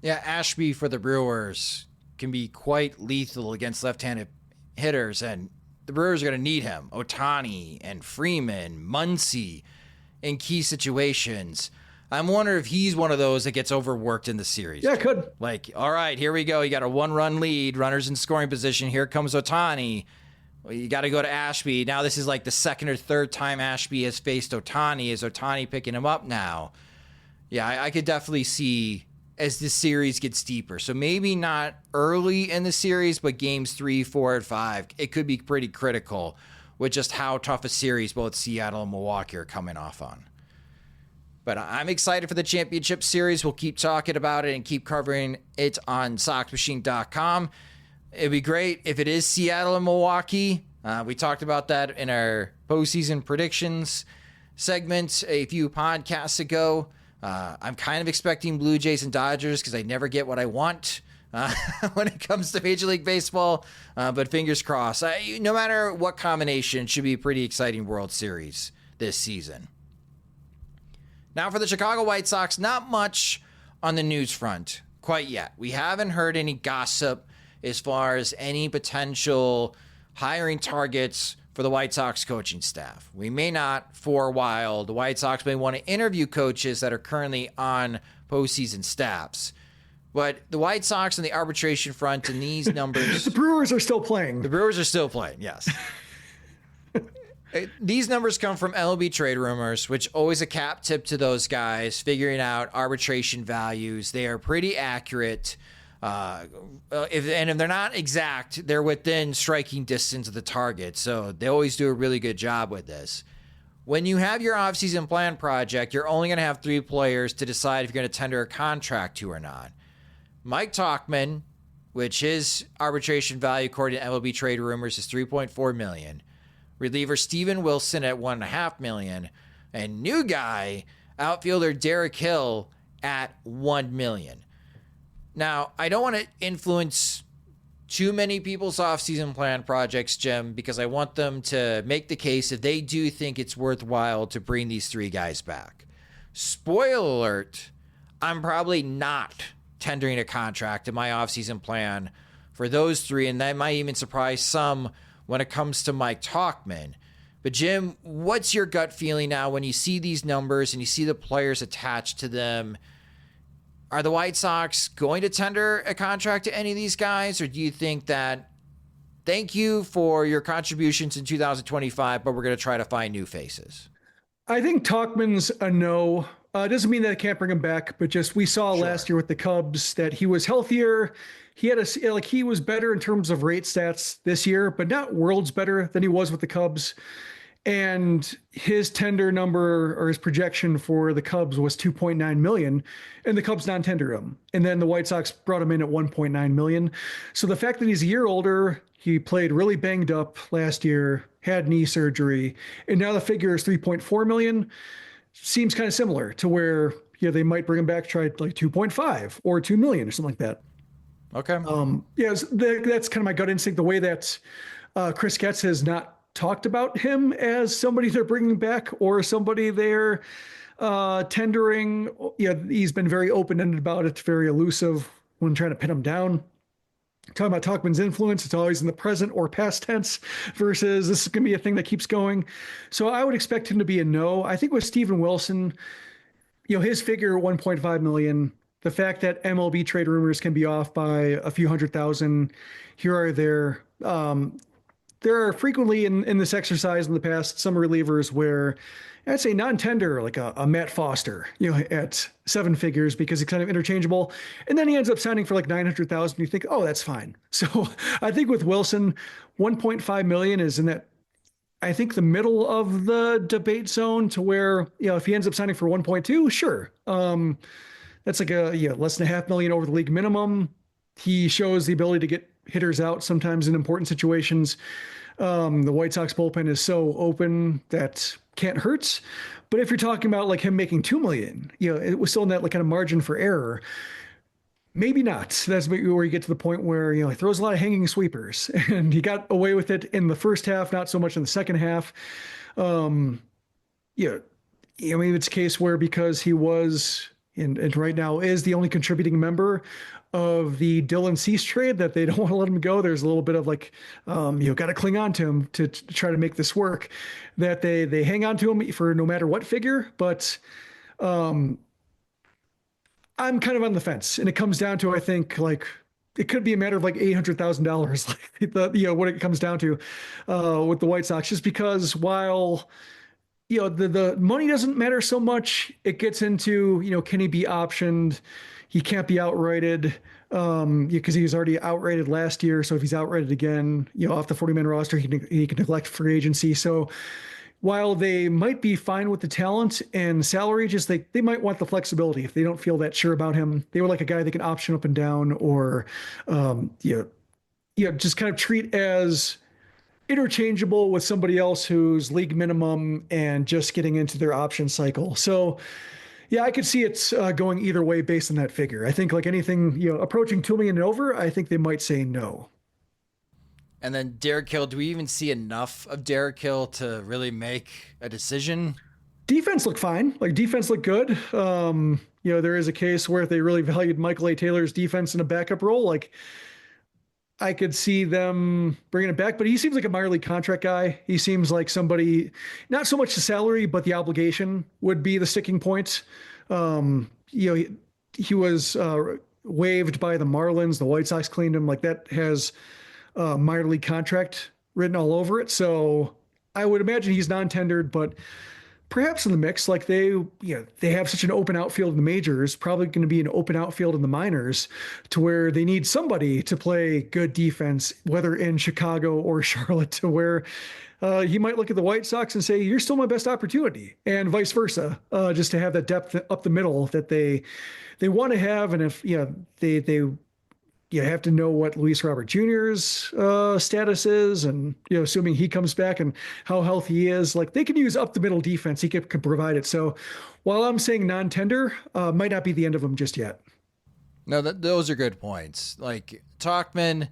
Yeah, Ashby for the Brewers can be quite lethal against left-handed hitters, and the Brewers are going to need him. Ohtani and Freeman, Muncy in key situations. I'm wondering if he's one of those that gets overworked in the series. Yeah, could. Like, all right, here we go. You got a 1-run lead, runners in scoring position. Here comes Ohtani. Well, you got to go to Ashby. Now this is like the second or third time Ashby has faced Ohtani. Is Ohtani picking him up now? Yeah, I could definitely see as the series gets deeper. So maybe not early in the series, but games 3, 4, and 5, it could be pretty critical with just how tough a series both Seattle and Milwaukee are coming off on. But I'm excited for the championship series. We'll keep talking about it and keep covering it on SoxMachine.com. It'd be great if it is Seattle and Milwaukee. We talked about that in our postseason predictions segment a few podcasts ago. I'm kind of expecting Blue Jays and Dodgers because I never get what I want when it comes to Major League Baseball. But fingers crossed. No matter what combination, it should be a pretty exciting World Series this season. Now for the Chicago White Sox, not much on the news front quite yet. We haven't heard any gossip as far as any potential hiring targets for the White Sox coaching staff. We may not for a while. The White Sox may want to interview coaches that are currently on postseason staffs. But the White Sox on the arbitration front and these numbers... The Brewers are still playing. The Brewers are still playing, yes. These numbers come from MLB trade rumors, which always a cap tip to those guys, figuring out arbitration values. They are pretty accurate. If they're not exact, they're within striking distance of the target. So they always do a really good job with this. When you have your offseason plan project, you're only going to have 3 players to decide if you're going to tender a contract to or not. Mike Tauchman, which his arbitration value according to MLB trade rumors is $3.4 million. Reliever Steven Wilson at $1.5 million. And new guy, outfielder Derek Hill at $1 million. Now, I don't want to influence too many people's offseason plan projects, Jim, because I want them to make the case if they do think it's worthwhile to bring these 3 guys back. Spoiler alert, I'm probably not tendering a contract in my offseason plan for those 3, and that might even surprise some when it comes to Mike Tauchman. But Jim, what's your gut feeling now when you see these numbers and you see the players attached to them? Are the White Sox going to tender a contract to any of these guys, or do you think that thank you for your contributions in 2025, but we're going to try to find new faces? I think Tauchman's a no. It doesn't mean that I can't bring him back, but just we saw last year with the Cubs that he was healthier. He had he was better in terms of rate stats this year, but not worlds better than he was with the Cubs. And his tender number or his projection for the Cubs was 2.9 million, and the Cubs non-tendered him. And then the White Sox brought him in at 1.9 million. So the fact that he's a year older, he played really banged up last year, had knee surgery, and now the figure is 3.4 million, seems kind of similar to where they might bring him back, try like 2.5 or 2 million or something like that. Okay. That's kind of my gut instinct. The way that Chris Getz has not talked about him as somebody they're bringing back or somebody they're tendering. He's been very open-ended about it, very elusive when trying to pin him down. Talking about Tauchman's influence, it's always in the present or past tense versus this is going to be a thing that keeps going. So I would expect him to be a no. I think with Steven Wilson, his figure 1.5 million, the fact that MLB trade rumors can be off by a few 100,000 here or there. There are frequently in this exercise in the past some relievers where I'd say non-tender, like a Matt Foster, at 7 figures because he's kind of interchangeable. And then he ends up signing for like 900,000. You think, oh, that's fine. So I think with Wilson, 1.5 million is in that I think, the middle of the debate zone to where, if he ends up signing for 1.2, sure. That's like less than $500,000 over the league minimum. He shows the ability to get hitters out sometimes in important situations. The White Sox bullpen is so open that can't hurt. But if you're talking about like him making $2 million, it was still in that like kind of margin for error. Maybe not. That's where you get to the point where, he throws a lot of hanging sweepers, and he got away with it in the first half, not so much in the second half. Maybe it's a case where because he was, and right now is the only contributing member of the Dylan Cease trade, that they don't want to let him go. There's a little bit of like, got to cling on to him to try to make this work, that they hang on to him for no matter what figure. But I'm kind of on the fence, and it comes down to, I think, like, it could be a matter of like $800,000, like what it comes down to with the White Sox, just because while the money doesn't matter so much, it gets into, can he be optioned? He can't be outrighted because he was already outrighted last year. So if he's outrighted again, off the 40-man roster, he can neglect free agency. So while they might be fine with the talent and salary, just they might want the flexibility. If they don't feel that sure about him, they would like a guy they can option up and down, or just kind of treat as interchangeable with somebody else who's league minimum and just getting into their option cycle. So yeah, I could see it's going either way based on that figure. I think like anything, approaching $2 million and over, I think they might say no. And then Derek Hill, do we even see enough of Derek Hill to really make a decision? Defense looked fine. Like, defense looked good. There is a case where if they really valued Michael A. Taylor's defense in a backup role, like, I could see them bringing it back, but he seems like a minor league contract guy. He seems like somebody, not so much the salary, but the obligation would be the sticking point. He was waived by the Marlins. The White Sox cleaned him. Like, that has a minor league contract written all over it. So I would imagine he's non-tendered, but perhaps in the mix. Like, they have such an open outfield in the majors, probably going to be an open outfield in the minors, to where they need somebody to play good defense, whether in Chicago or Charlotte, to where he might look at the White Sox and say, you're still my best opportunity, and vice versa, just to have that depth up the middle that they want to have. And if they have to know what Luis Robert Jr.'s status is, and assuming he comes back and how healthy he is, like, they can use up the middle defense. He could provide it. So while I'm saying non-tender, might not be the end of him just yet. No, those are good points. Like, Tauchman,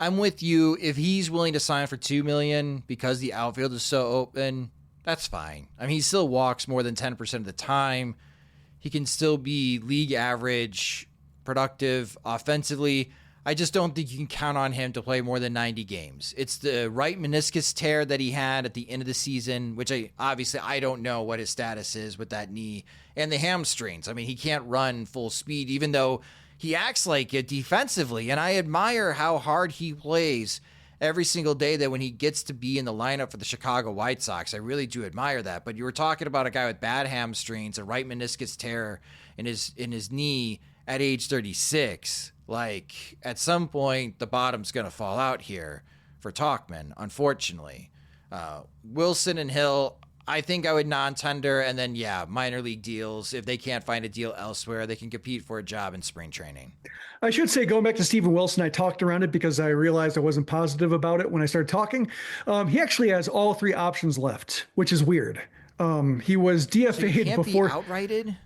I'm with you. If he's willing to sign for $2 million because the outfield is so open, that's fine. I mean, he still walks more than 10% of the time. He can still be league average, productive offensively. I just don't think you can count on him to play more than 90 games. It's the right meniscus tear that he had at the end of the season, which I don't know what his status is with that knee, and the hamstrings. I mean, he can't run full speed, even though he acts like it defensively. And I admire how hard he plays every single day, that when he gets to be in the lineup for the Chicago White Sox, I really do admire that. But you were talking about a guy with bad hamstrings, a right meniscus tear in his knee at age 36. Like, at some point, the bottom's going to fall out here for Tauchman, unfortunately. Wilson and Hill, I think I would non-tender, and then, minor league deals. If they can't find a deal elsewhere, they can compete for a job in spring training. I should say, going back to Steven Wilson, I talked around it because I realized I wasn't positive about it when I started talking. He actually has all three options left, which is weird. He was DFA'd before. Be outrighted?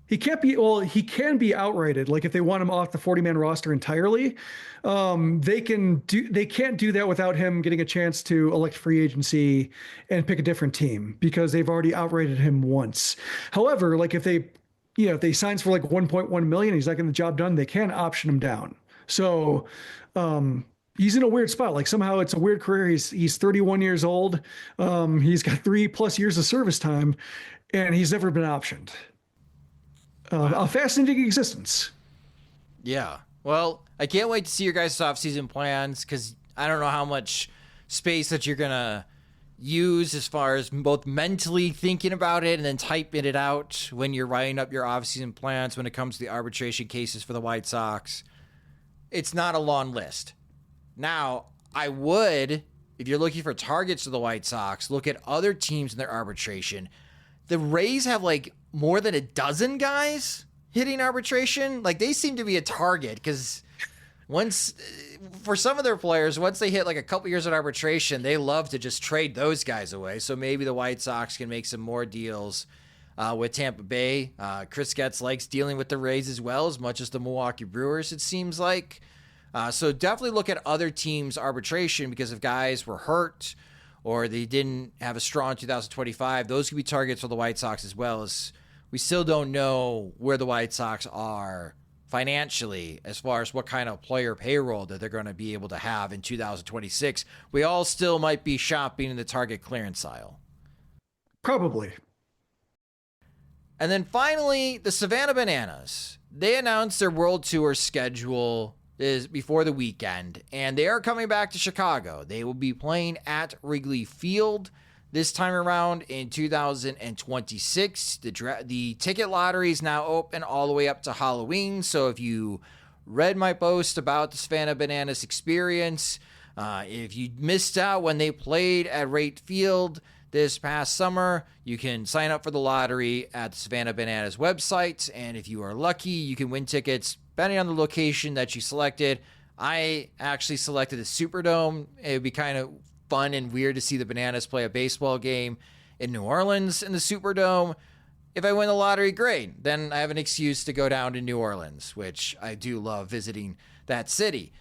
He can't be, well, he can be outrighted. Like, if they want him off the 40-man roster entirely, they can't do that without him getting a chance to elect free agency and pick a different team, because they've already outrighted him once. However, like, if they signs for like 1.1 million, he's not getting the job done, they can option him down. So he's in a weird spot. Like, somehow it's a weird career. He's 31 years old. He's got 3+ years of service time, and he's never been optioned. A fascinating existence. Yeah. Well, I can't wait to see your guys' offseason plans, because I don't know how much space that you're going to use as far as both mentally thinking about it and then typing it out when you're writing up your offseason plans when it comes to the arbitration cases for the White Sox. It's not a long list. Now, I would if you're looking for targets to the White Sox, look at other teams in their arbitration. The Rays have like more than a dozen guys hitting arbitration. Like they seem to be a target because for some of their players, once they hit like a couple years at arbitration, they love to just trade those guys away. So maybe the White Sox can make some more deals with Tampa Bay. Chris Getz likes dealing with the Rays as well, as much as the Milwaukee Brewers, it seems like. So definitely look at other teams' arbitration, because if guys were hurt or they didn't have a strong 2025, those could be targets for the White Sox as well, as we still don't know where the White Sox are financially as far as what kind of player payroll that they're going to be able to have in 2026. We all still might be shopping in the target clearance aisle. Probably. And then finally, the Savannah Bananas. They announced their World Tour schedule is before the weekend, and they are coming back to Chicago. They will be playing at Wrigley Field this time around in 2026. The ticket lottery is now open all the way up to Halloween. So if you read my post about the Savannah Bananas experience, if you missed out when they played at Wrigley Field this past summer, you can sign up for the lottery at the Savannah Bananas website. And if you are lucky, you can win tickets depending on the location that you selected. I actually selected the Superdome. It would be kind of fun and weird to see the Bananas play a baseball game in New Orleans in the Superdome. If I win the lottery, great. Then I have an excuse to go down to New Orleans, which I do love visiting that city.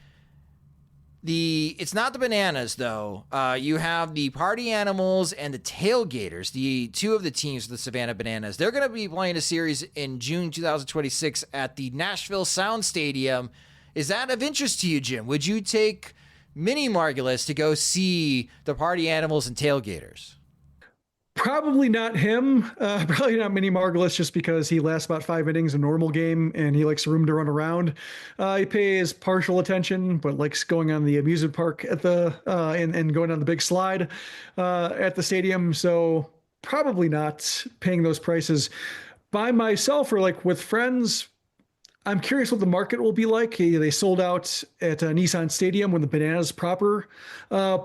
It's not the Bananas, though. You have the Party Animals and the Tailgaters, the two of the teams of the Savannah Bananas. They're going to be playing a series in June 2026 at the Nashville Sound Stadium. Is that of interest to you, Jim? Would you take Mini Margulis to go see the Party Animals and Tailgaters? Probably not him. Probably not Mini Margulis, just because he lasts about 5 innings a normal game and he likes room to run around. He pays partial attention, but likes going on the amusement park at the and going on the big slide at the stadium. So probably not paying those prices by myself or like with friends. I'm curious what the market will be like. They sold out at Neyland Stadium when the Bananas proper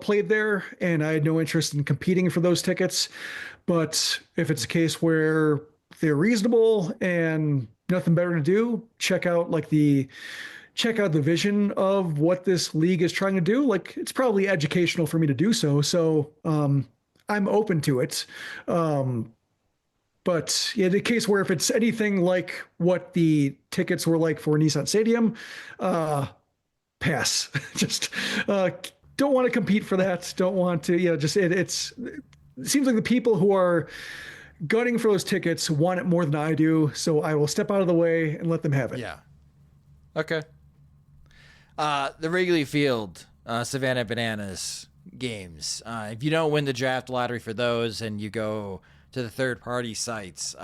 played there, and I had no interest in competing for those tickets. But if it's a case where they're reasonable and nothing better to do, check out the vision of what this league is trying to do. Like, it's probably educational for me to do so. So I'm open to it. But yeah, the case where if it's anything like what the tickets were like for Neyland Stadium, pass. Just don't want to compete for that. Don't want to. It seems like the people who are gunning for those tickets want it more than I do. So I will step out of the way and let them have it. Yeah. Okay. The Wrigley Field Savannah Bananas games. If you don't win the draft lottery for those and you go to the third-party sites,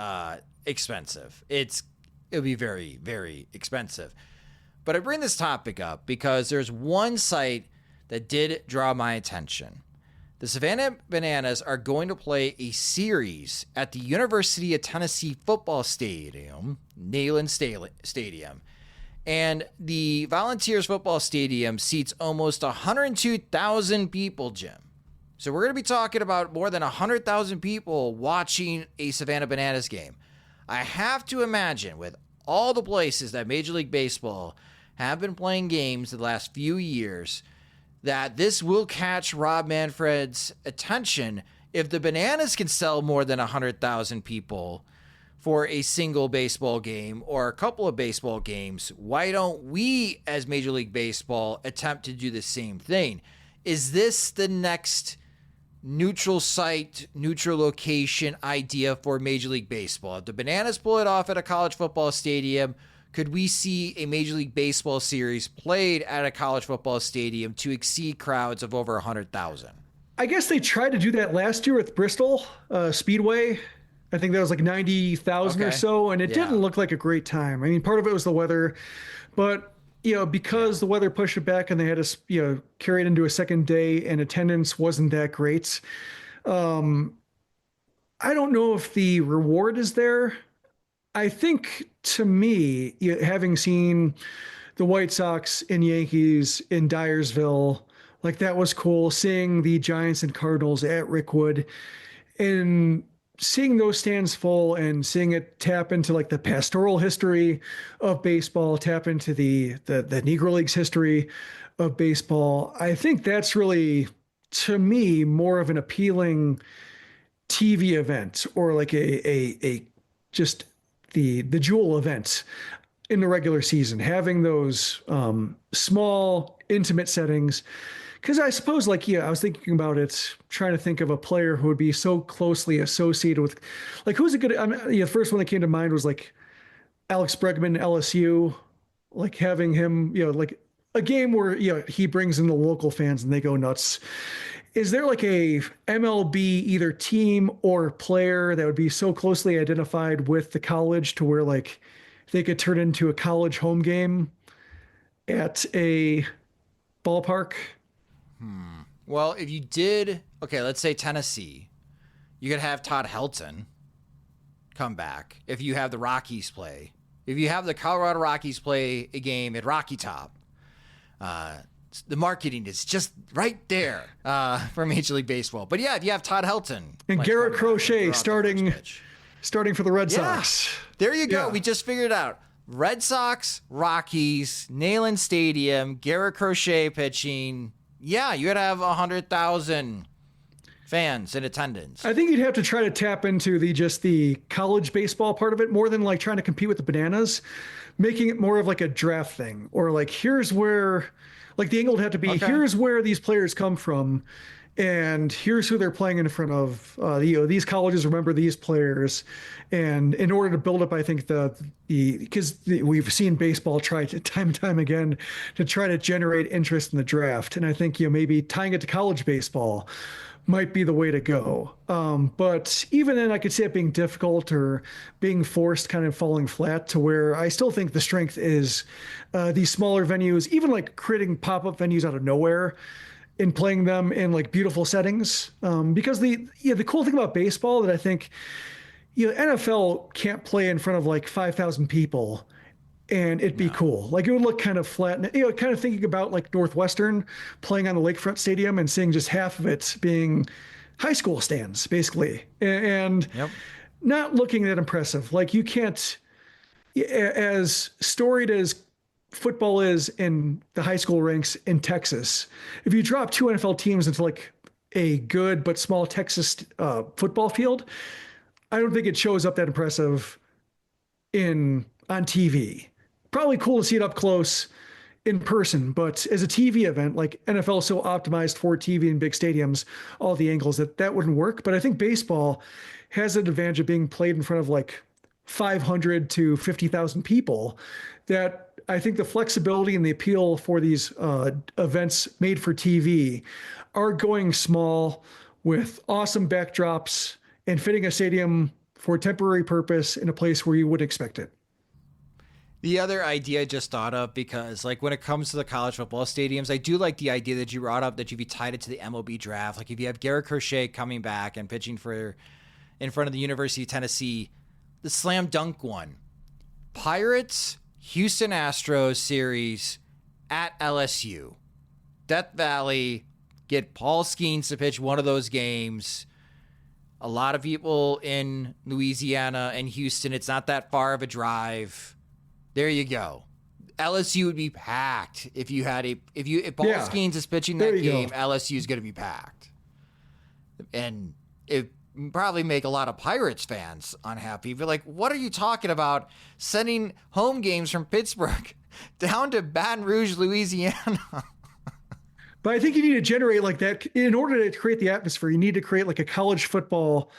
expensive. It'll be very, very expensive. But I bring this topic up because there's one site that did draw my attention. The Savannah Bananas are going to play a series at the University of Tennessee football stadium, Neyland Stadium. And the Volunteers football stadium seats almost 102,000 people, Jim. So we're going to be talking about more than 100,000 people watching a Savannah Bananas game. I have to imagine with all the places that Major League Baseball have been playing games the last few years, that this will catch Rob Manfred's attention. If the Bananas can sell more than 100,000 people for a single baseball game or a couple of baseball games, why don't we as Major League Baseball attempt to do the same thing? Is this the next neutral site, neutral location idea for Major League Baseball? If the Bananas pull it off at a college football stadium, could we see a Major League Baseball series played at a college football stadium to exceed crowds of over 100,000? I guess they tried to do that last year with Bristol Speedway. I think that was like 90,000 or so, and it didn't look like a great time. I mean, part of it was the weather, but because the weather pushed it back and they had to, carry it into a second day and attendance wasn't that great. I don't know if the reward is there. I think, to me, having seen the White Sox and Yankees in Dyersville Like that was cool, seeing the Giants and Cardinals at Rickwood and seeing those stands full and seeing it tap into like the pastoral history of baseball, tap into the Negro Leagues history of baseball. I think that's really, to me, more of an appealing TV event, or like a just the jewel event in the regular season, having those small, intimate settings. Because I suppose, like, yeah, I was thinking about it, trying to think of a player who would be so closely associated with, like, who's a good, the first one that came to mind was like Alex Bregman, LSU, like having him, like a game where, he brings in the local fans and they go nuts. Is there like a MLB either team or player that would be so closely identified with the college to where like they could turn into a college home game at a ballpark? Well, if you did, okay, let's say Tennessee, you could have Todd Helton come back. If you have the Rockies play, if you have the Colorado Rockies play a game at Rocky Top, the marketing is just right there for Major League Baseball. But yeah, if you have Todd Helton and like, Garrett Crochet starting for the Red Sox. There you go. Yeah. We just figured it out. Red Sox, Rockies, Neyland Stadium, Garrett Crochet pitching. Yeah, you would have 100,000 fans in attendance. I think you'd have to try to tap into the college baseball part of it more than like trying to compete with the Bananas, making it more of like a draft thing, or like here's where, like the angle would have to be, here's where these players come from, and here's who they're playing in front of. These colleges remember these players, and in order to build up, I think because we've seen baseball try to time and time again to try to generate interest in the draft, and I think maybe tying it to college baseball might be the way to go. But even then, I could see it being difficult or being forced, kind of falling flat, to where I still think the strength is these smaller venues, even like creating pop-up venues out of nowhere and playing them in like beautiful settings. Because the cool thing about baseball that I think, NFL can't play in front of like 5,000 people and it'd be cool. Like it would look kind of flat. Kind of thinking about like Northwestern playing on the Lakefront Stadium and seeing just half of it being high school stands, basically, and not looking that impressive. Like you can't, as storied as football is in the high school ranks in Texas, if you drop two NFL teams into like a good but small Texas football field, I don't think it shows up that impressive on TV. Probably cool to see it up close in person, but as a TV event, like NFL is so optimized for TV in big stadiums, all the angles that wouldn't work. But I think baseball has an advantage of being played in front of like 500 to 50,000 people, that I think the flexibility and the appeal for these events made for TV are going small with awesome backdrops and fitting a stadium for a temporary purpose in a place where you wouldn't expect it. The other idea I just thought of, because like when it comes to the college football stadiums, I do like the idea that you brought up, that you'd be tied it to the MLB draft. Like if you have Garrett Crochet coming back and pitching in front of the University of Tennessee, the slam dunk one, Pirates, Houston Astros series at LSU, Death Valley, get Paul Skeens to pitch one of those games. A lot of people in Louisiana and Houston, it's not that far of a drive. There you go. LSU would be packed if Paul Skeens is pitching that game. LSU is going to be packed, and it probably make a lot of Pirates fans unhappy. But like, what are you talking about? Sending home games from Pittsburgh down to Baton Rouge, Louisiana. But I think you need to generate like that in order to create the atmosphere. You need to create like a college football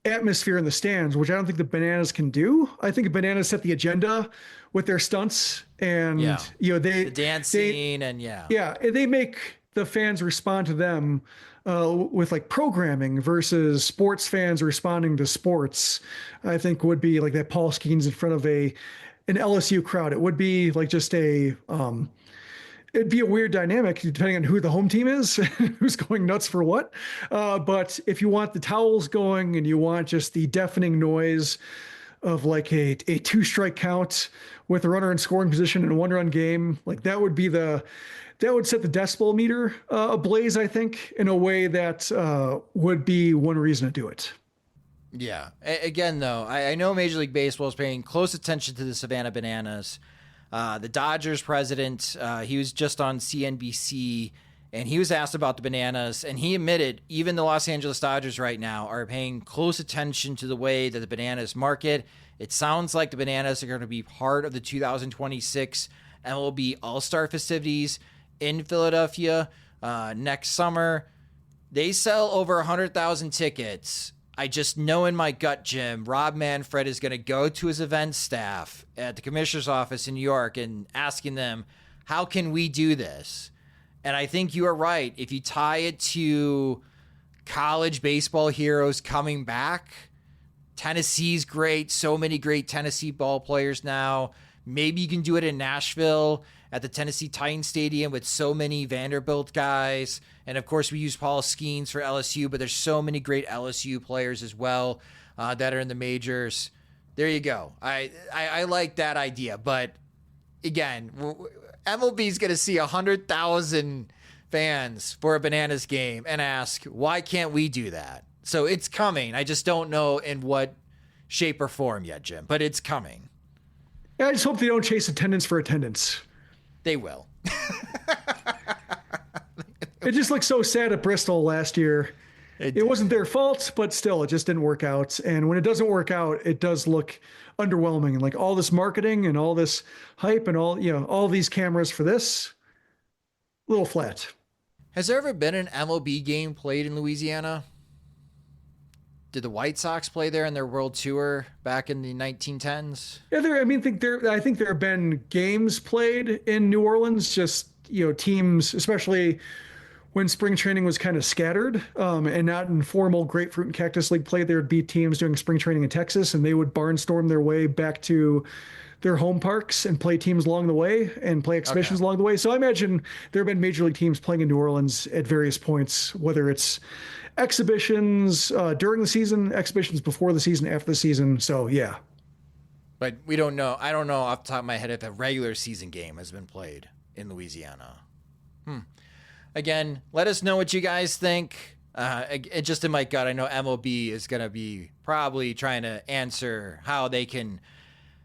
atmosphere in the stands, which I don't think the Bananas can do. I think the Bananas set the agenda with their stunts, and the dancing, and they make the fans respond to them with like programming versus sports fans responding to sports. I think would be like that Paul Skeens in front of an LSU crowd. It would be like just it'd be a weird dynamic depending on who the home team is, who's going nuts for what. But if you want the towels going and you want just the deafening noise of like a 2-strike count with a runner in scoring position in a 1-run game. Like that would set the decibel meter ablaze, I think, in a way that would be one reason to do it. Yeah. Again, though, I know Major League Baseball is paying close attention to the Savannah Bananas. The Dodgers president, he was just on CNBC, and he was asked about the Bananas, and he admitted even the Los Angeles Dodgers right now are paying close attention to the way that the Bananas market. It sounds like the Bananas are going to be part of the 2026 MLB All-Star festivities in Philadelphia next summer. They sell over 100,000 tickets. I just know in my gut, Jim, Rob Manfred is going to go to his event staff at the commissioner's office in New York and asking them, how can we do this? And I think you are right. If you tie it to college baseball heroes coming back, Tennessee's great. So many great Tennessee ball players now. Maybe you can do it in Nashville at the Tennessee Titans Stadium with so many Vanderbilt guys. And of course, we use Paul Skeens for LSU, but there's so many great LSU players as well that are in the majors. There you go. I like that idea. But again, MLB is going to see 100,000 fans for a Bananas game and ask, why can't we do that? So it's coming. I just don't know in what shape or form yet, Jim, but it's coming. Yeah, I just hope they don't chase attendance for attendance. They will. It just looked so sad at Bristol last year. It wasn't their fault, but still, it just didn't work out. And when it doesn't work out, it does look underwhelming. And like all this marketing and all this hype and all these cameras for this, a little flat. Has there ever been an MLB game played in Louisiana? Did the White Sox play there in their World Tour back in the 1910s? Yeah, I think there have been games played in New Orleans, just, teams, especially when spring training was kind of scattered and not in formal Grapefruit and Cactus League play. There would be teams doing spring training in Texas, and they would barnstorm their way back to their home parks and play teams along the way and play exhibitions along the way. So I imagine there have been major league teams playing in New Orleans at various points, whether it's exhibitions during the season, exhibitions before the season, after the season. So, yeah. But we don't know. I don't know off the top of my head if a regular season game has been played in Louisiana. Again, let us know what you guys think. Just in my gut, I know MLB is going to be probably trying to answer how they can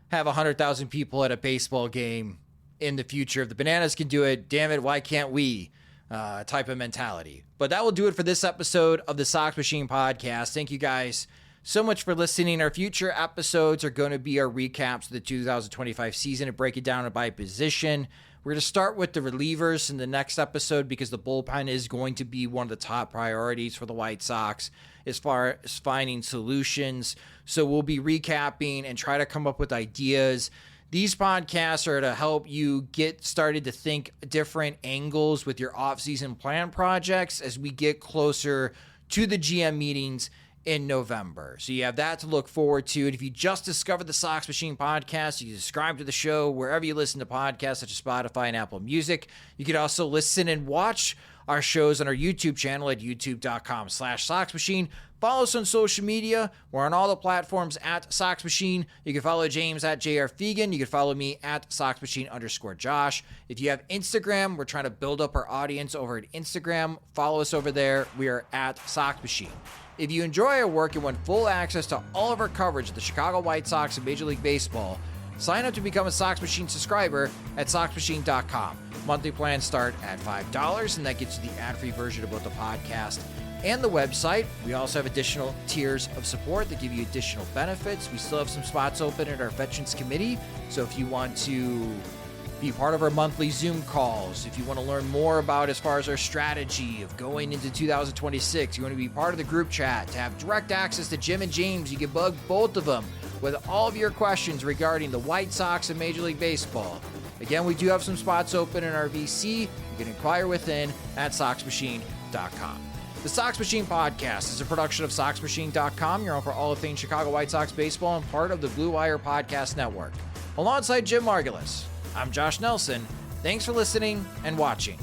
have 100,000 people at a baseball game in the future. If the Bananas can do it, damn it, why can't we? Type of mentality. But that will do it for this episode of the Sox Machine Podcast. Thank you guys so much for listening. Our future episodes are going to be our recaps of the 2025 season and break it down by position. We're going to start with the relievers in the next episode because the bullpen is going to be one of the top priorities for the White Sox as far as finding solutions. So we'll be recapping and try to come up with ideas. These podcasts are to help you get started to think different angles with your off-season plan projects as we get closer to the GM meetings in November. So you have that to look forward to. And if you just discovered the Sox Machine Podcast, you can subscribe to the show wherever you listen to podcasts such as Spotify and Apple Music. You can also listen and watch our shows on our YouTube channel at youtube.com/Sox Machine. Follow us on social media. We're on all the platforms at Sox Machine. You can follow James at JR Fegan. You can follow me at SoxMachine_Josh. If you have Instagram, we're trying to build up our audience over at Instagram. Follow us over there. We are at Sox Machine. If you enjoy our work and want full access to all of our coverage of the Chicago White Sox and Major League Baseball, sign up to become a Sox Machine subscriber at SoxMachine.com. Monthly plans start at $5, and that gets you the ad-free version of both the podcast and the website. We also have additional tiers of support that give you additional benefits. We still have some spots open at our Veterans Committee, so if you want to be part of our monthly Zoom calls, if you want to learn more about as far as our strategy of going into 2026, you want to be part of the group chat, to have direct access to Jim and James, you can bug both of them with all of your questions regarding the White Sox and Major League Baseball. Again, we do have some spots open in our VC. You can inquire within at SoxMachine.com. The Sox Machine Podcast is a production of SoxMachine.com, your home for all things Chicago White Sox baseball and part of the Blue Wire Podcast Network. Alongside Jim Margulis, I'm Josh Nelson. Thanks for listening and watching.